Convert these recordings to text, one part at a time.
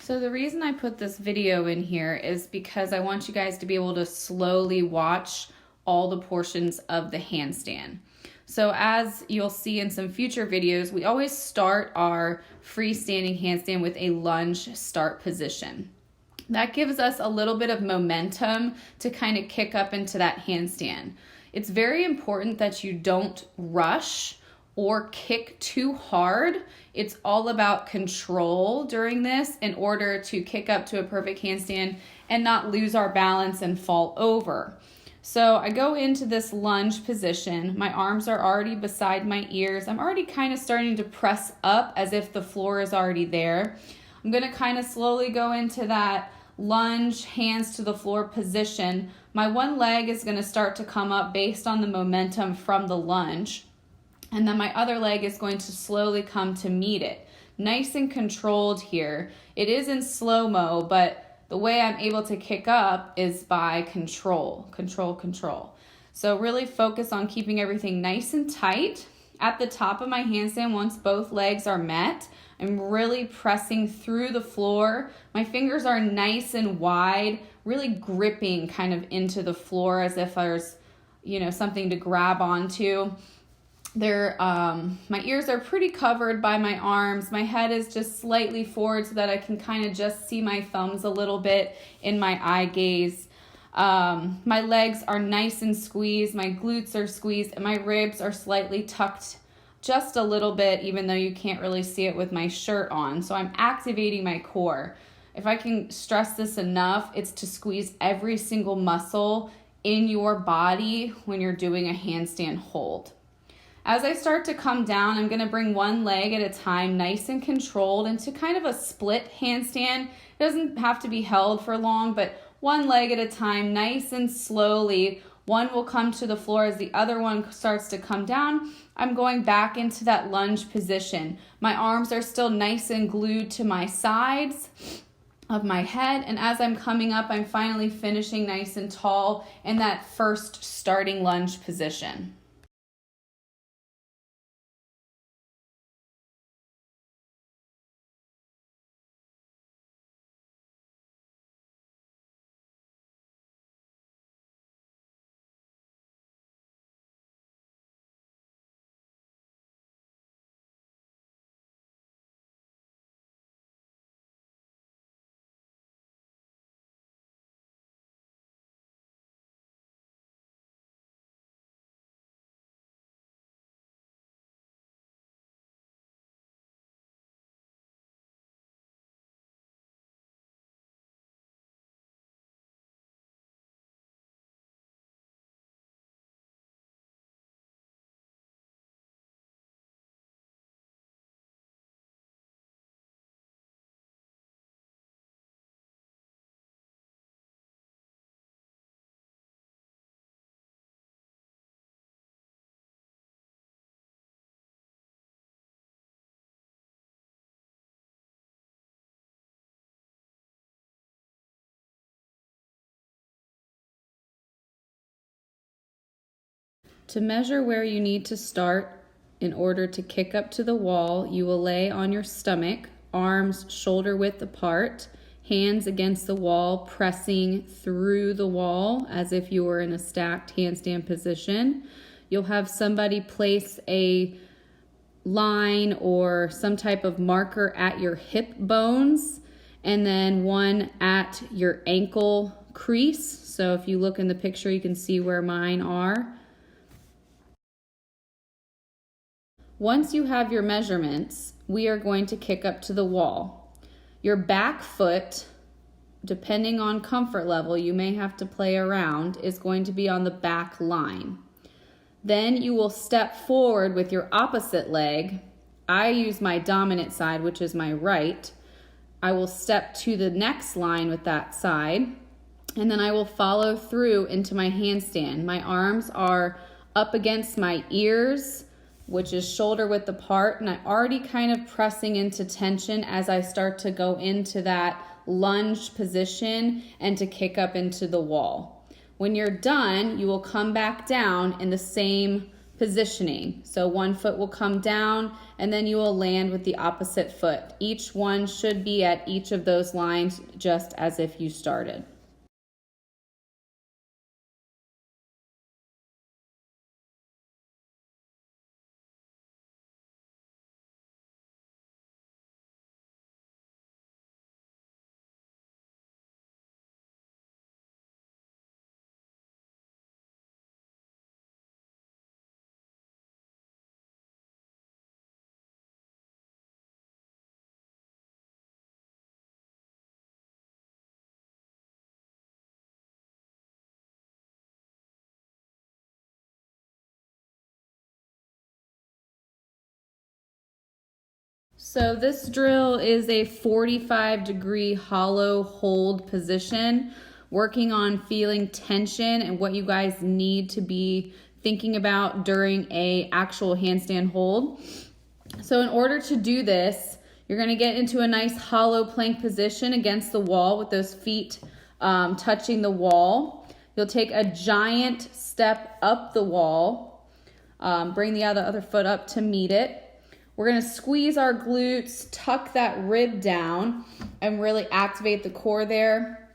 So the reason I put this video in here is because I want you guys to be able to slowly watch all the portions of the handstand. So as you'll see in some future videos, we always start our freestanding handstand with a lunge start position. That gives us a little bit of momentum to kind of kick up into that handstand. It's very important that you don't rush or kick too hard. It's all about control during this in order to kick up to a perfect handstand and not lose our balance and fall over. So I go into this lunge position. My arms are already beside my ears. I'm already kind of starting to press up as if the floor is already there. I'm going to kind of slowly go into that lunge, hands to the floor position. My one leg is going to start to come up based on the momentum from the lunge. And then my other leg is going to slowly come to meet it. Nice and controlled here. It is in slow-mo, but the way I'm able to kick up is by control. So really focus on keeping everything nice and tight. At the top of my handstand, once both legs are met, I'm really pressing through the floor. My fingers are nice and wide, really gripping kind of into the floor as if there's, something to grab onto. My ears are pretty covered by my arms. My head is just slightly forward so that I can kind of just see my thumbs a little bit in my eye gaze. My legs are nice and squeezed. My glutes are squeezed and my ribs are slightly tucked just a little bit, even though you can't really see it with my shirt on. So I'm activating my core. If I can stress this enough, it's to squeeze every single muscle in your body when you're doing a handstand hold. As I start to come down, I'm going to bring one leg at a time, nice and controlled, into kind of a split handstand. It doesn't have to be held for long, but one leg at a time, nice and slowly. One will come to the floor as the other one starts to come down. I'm going back into that lunge position. My arms are still nice and glued to my sides of my head, and as I'm coming up, I'm finally finishing nice and tall in that first starting lunge position. To measure where you need to start in order to kick up to the wall, you will lay on your stomach, arms shoulder width apart, hands against the wall, pressing through the wall as if you were in a stacked handstand position. You'll have somebody place a line or some type of marker at your hip bones, and then one at your ankle crease. So if you look in the picture, you can see where mine are. Once you have your measurements, we are going to kick up to the wall. Your back foot, depending on comfort level, you may have to play around, is going to be on the back line. Then you will step forward with your opposite leg. I use my dominant side, which is my right. I will step to the next line with that side, and then I will follow through into my handstand. My arms are up against my ears, which is shoulder width apart, and I'm already kind of pressing into tension as I start to go into that lunge position and to kick up into the wall. When you're done, you will come back down in the same positioning. So one foot will come down and then you will land with the opposite foot. Each one should be at each of those lines just as if you started. So this drill is a 45-degree hollow hold position, working on feeling tension and what you guys need to be thinking about during a actual handstand hold. So in order to do this, you're going to get into a nice hollow plank position against the wall with those feet touching the wall. You'll take a giant step up the wall, bring the other foot up to meet it. We're going to squeeze our glutes, tuck that rib down, and really activate the core there.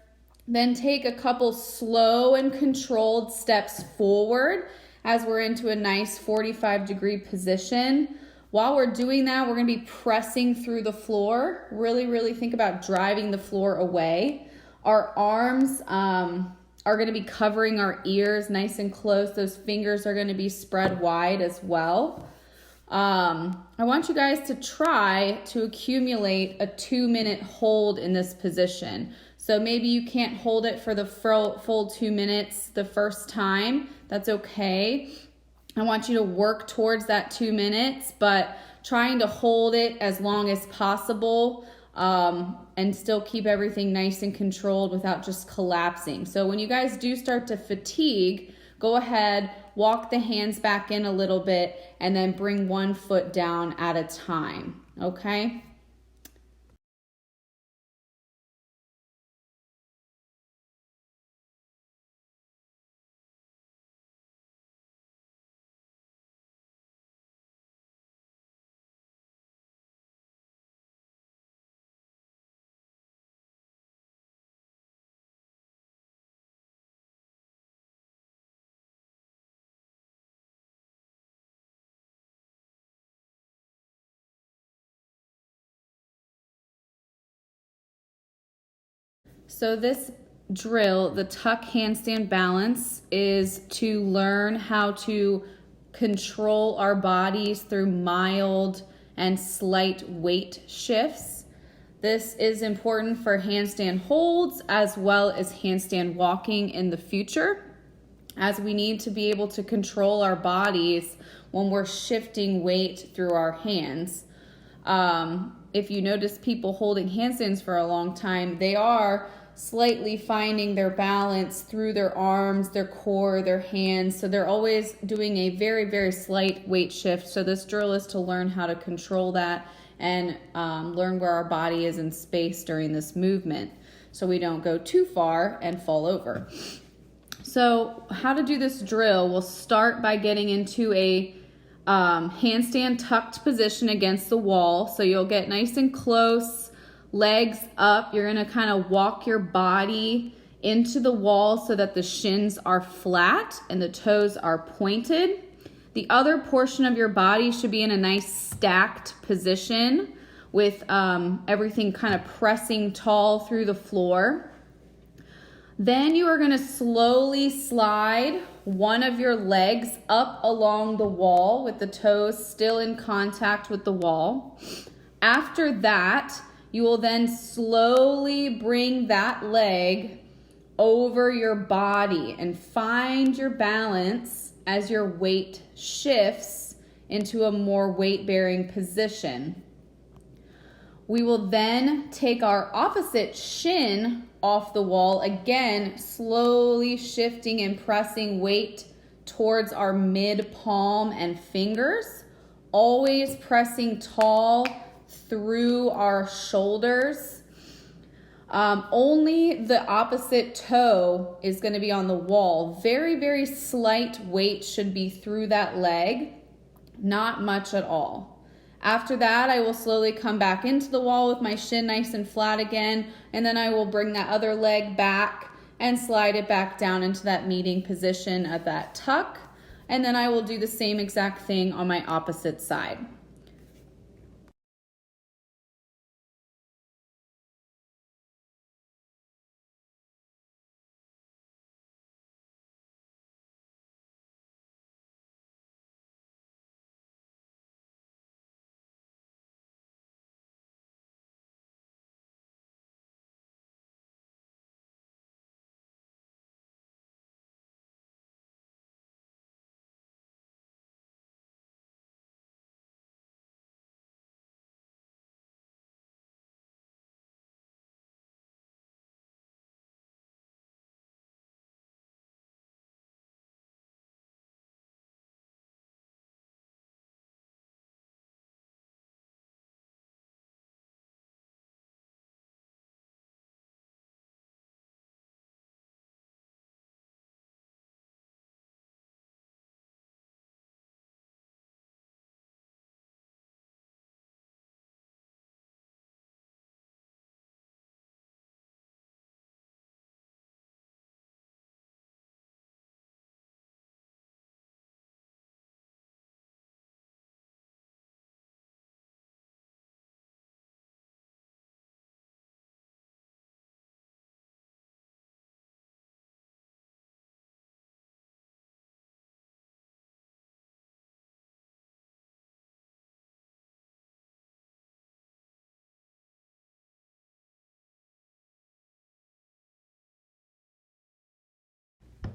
Then take a couple slow and controlled steps forward as we're into a nice 45-degree position. While we're doing that, we're going to be pressing through the floor. Really think about driving the floor away. Our arms are going to be covering our ears nice and close. Those fingers are going to be spread wide as well. I want you guys to try to accumulate a 2-minute hold in this position. So maybe you can't hold it for the full 2 minutes the first time. That's okay. I want you to work towards that 2 minutes, but trying to hold it as long as possible and still keep everything nice and controlled without just collapsing. So when you guys do start to fatigue, go ahead, walk the hands back in a little bit, and then bring one foot down at a time, okay? So this drill, the tuck handstand balance, is to learn how to control our bodies through mild and slight weight shifts. This is important for handstand holds as well as handstand walking in the future, as we need to be able to control our bodies when we're shifting weight through our hands. If you notice people holding handstands for a long time, they are slightly finding their balance through their arms, their core, their hands. So they're always doing a very slight weight shift. So this drill is to learn how to control that and learn where our body is in space during this movement so we don't go too far and fall over. So how to do this drill, we'll start by getting into a handstand tucked position against the wall. So you'll get nice and close, legs up. You're going to kind of walk your body into the wall so that the shins are flat and the toes are pointed. The other portion of your body should be in a nice stacked position with everything kind of pressing tall through the floor. Then you are going to slowly slide one of your legs up along the wall with the toes still in contact with the wall. After that, you will then slowly bring that leg over your body and find your balance as your weight shifts into a more weight-bearing position. We will then take our opposite shin off the wall, again, slowly shifting and pressing weight towards our mid-palm and fingers, always pressing tall through our shoulders. Only the opposite toe is going to be on the wall. Very, very slight weight should be through that leg, not much at all. After that, I will slowly come back into the wall with my shin nice and flat again, and then I will bring that other leg back and slide it back down into that meeting position of that tuck, and then I will do the same exact thing on my opposite side.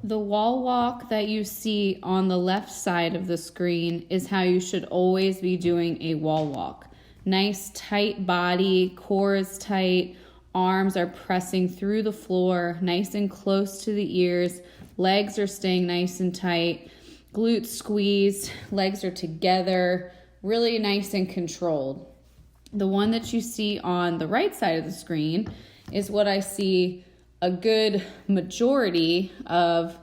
The wall walk that you see on the left side of the screen is how you should always be doing a wall walk. Nice tight body, core is tight, arms are pressing through the floor, nice and close to the ears, legs are staying nice and tight, glutes squeezed, legs are together, really nice and controlled. The one that you see on the right side of the screen is what I see a good majority of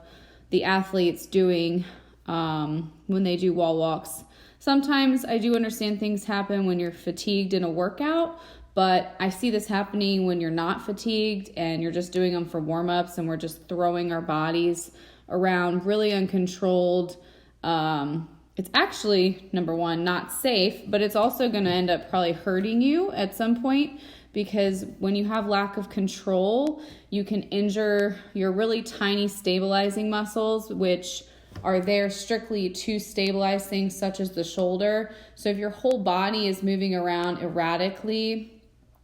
the athletes doing when they do wall walks. Sometimes I do understand things happen when you're fatigued in a workout, but I see this happening when you're not fatigued and you're just doing them for warm-ups and we're just throwing our bodies around really uncontrolled. It's actually, number one, not safe, but it's also going to end up probably hurting you at some point, because when you have lack of control, you can injure your really tiny stabilizing muscles, which are there strictly to stabilize things such as the shoulder. So if your whole body is moving around erratically,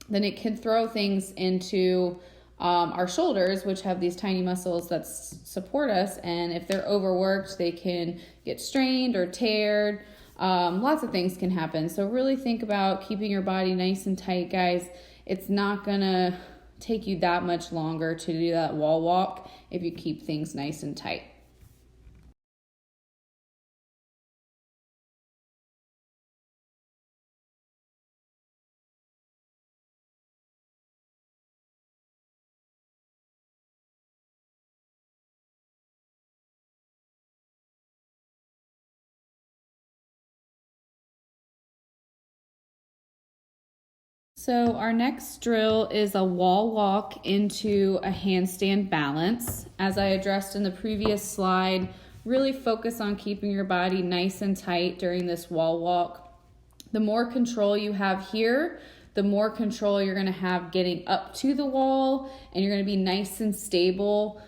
then it can throw things into our shoulders, which have these tiny muscles that support us. And if they're overworked, they can get strained or teared. Lots of things can happen. So really think about keeping your body nice and tight, guys. It's not gonna take you that much longer to do that wall walk if you keep things nice and tight. So our next drill is a wall walk into a handstand balance. As I addressed in the previous slide, really focus on keeping your body nice and tight during this wall walk. The more control you have here, the more control you're gonna have getting up to the wall, and you're gonna be nice and stable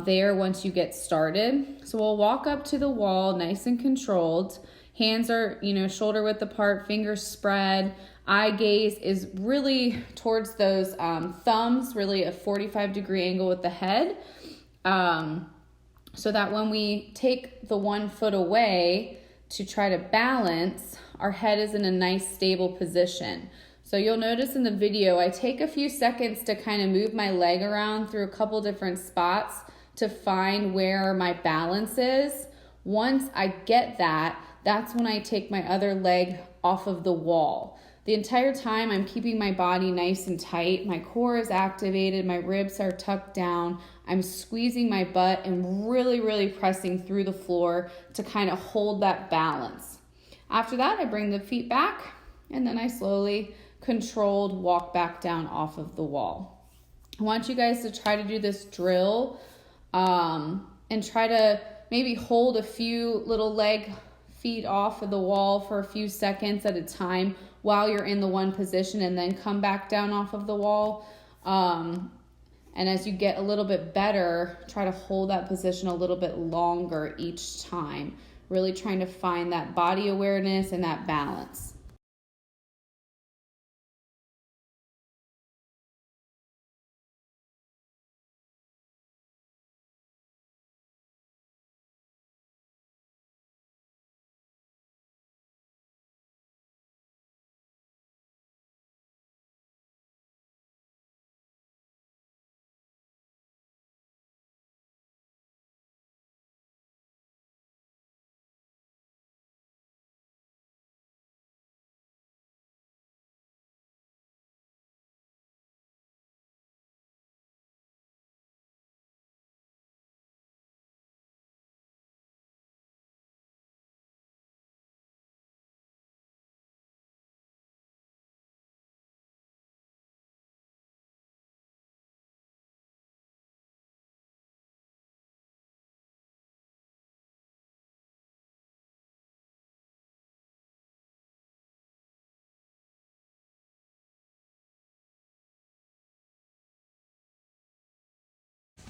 there once you get started. So we'll walk up to the wall nice and controlled. Hands are, shoulder width apart, fingers spread. Eye gaze is really towards those thumbs, really a 45-degree angle with the head. So that when we take the 1 foot away to try to balance, our head is in a nice stable position. So you'll notice in the video, I take a few seconds to kind of move my leg around through a couple different spots to find where my balance is. Once I get that, that's when I take my other leg off of the wall. the entire time I'm keeping my body nice and tight. My core is activated, my ribs are tucked down. I'm squeezing my butt and really, really pressing through the floor to kind of hold that balance. After that, I bring the feet back and then I slowly, controlled walk back down off of the wall. I want you guys to try to do this drill and try to maybe hold a few little feet off of the wall for a few seconds at a time while you're in the one position, and then come back down off of the wall. And as you get a little bit better, try to hold that position a little bit longer each time, really trying to find that body awareness and that balance.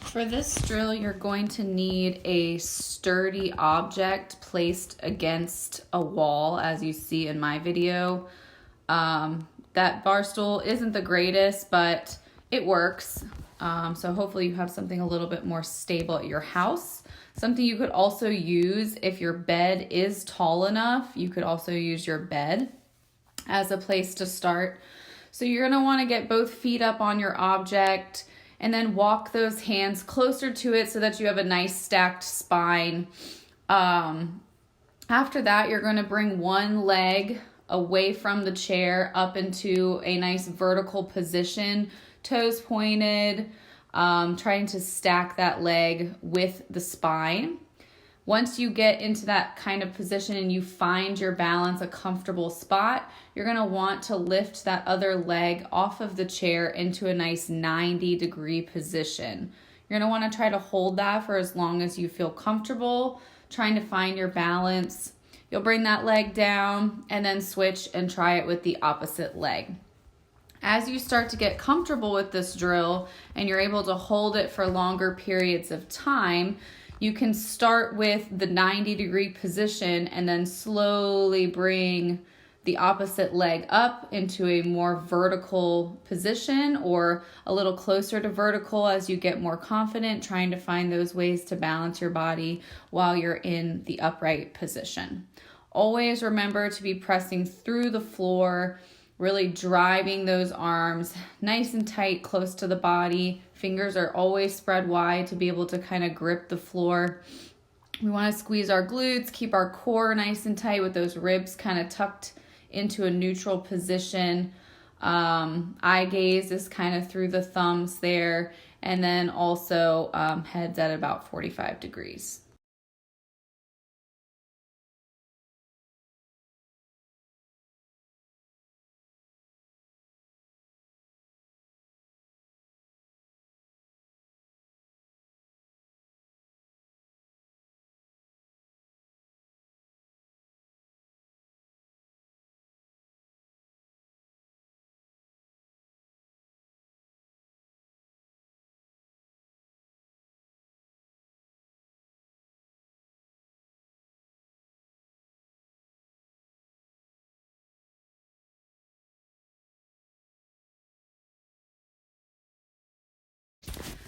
For this drill, you're going to need a sturdy object placed against a wall, as you see in my video. That bar stool isn't the greatest, but it works. So hopefully you have something a little bit more stable at your house. Something you could also use if your bed is tall enough, you could also use your bed as a place to start. So you're gonna wanna get both feet up on your object and then walk those hands closer to it so that you have a nice stacked spine. After that, you're gonna bring one leg away from the chair up into a nice vertical position, toes pointed, trying to stack that leg with the spine. Once you get into that kind of position and you find your balance, a comfortable spot, you're gonna want to lift that other leg off of the chair into a nice 90-degree position. You're gonna wanna try to hold that for as long as you feel comfortable, trying to find your balance. You'll bring that leg down and then switch and try it with the opposite leg. As you start to get comfortable with this drill and you're able to hold it for longer periods of time, you can start with the 90-degree position and then slowly bring the opposite leg up into a more vertical position or a little closer to vertical as you get more confident, trying to find those ways to balance your body while you're in the upright position. Always remember to be pressing through the floor, really driving those arms nice and tight, close to the body. Fingers are always spread wide to be able to kind of grip the floor. We want to squeeze our glutes, keep our core nice and tight with those ribs kind of tucked into a neutral position. Eye gaze is kind of through the thumbs there, and then also heads at about 45 degrees.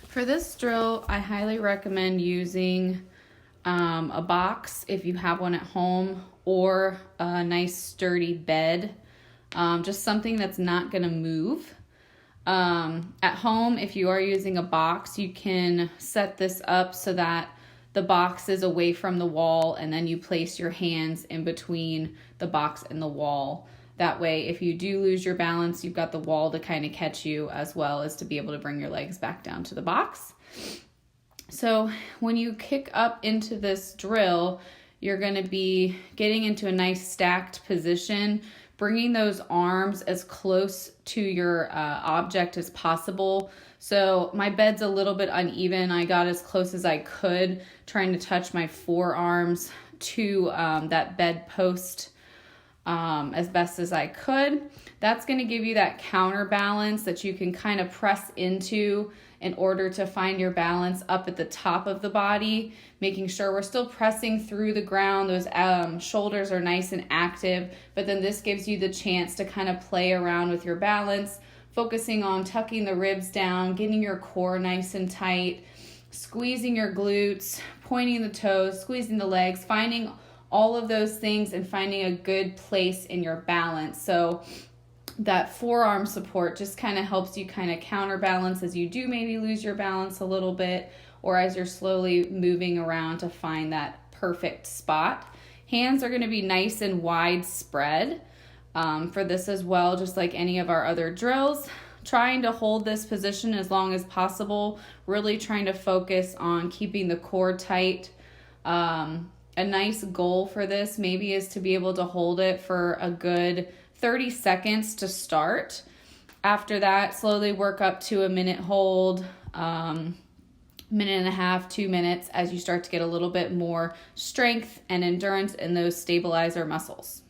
For this drill, I highly recommend using a box if you have one at home, or a nice sturdy bed, just something that's not going to move. At home, if you are using a box, you can set this up so that the box is away from the wall, and then you place your hands in between the box and the wall. That way, if you do lose your balance, you've got the wall to kind of catch you, as well as to be able to bring your legs back down to the box. So when you kick up into this drill, you're going to be getting into a nice stacked position, bringing those arms as close to your object as possible. So my bed's a little bit uneven. I got as close as I could, trying to touch my forearms to that bed post as best as I could. That's going to give you that counterbalance that you can kind of press into in order to find your balance up at the top of the body, making sure we're still pressing through the ground. Those shoulders are nice and active, but then this gives you the chance to kind of play around with your balance, focusing on tucking the ribs down, getting your core nice and tight, squeezing your glutes, pointing the toes, squeezing the legs, finding all of those things and finding a good place in your balance. So that forearm support just kind of helps you kind of counterbalance as you do maybe lose your balance a little bit, or as you're slowly moving around to find that perfect spot. Hands are going to be nice and wide spread for this as well, just like any of our other drills. Trying to hold this position as long as possible, really trying to focus on keeping the core tight. A nice goal for this maybe is to be able to hold it for a good 30 seconds to start. After that, slowly work up to a minute hold, minute and a half, 2 minutes, as you start to get a little bit more strength and endurance in those stabilizer muscles.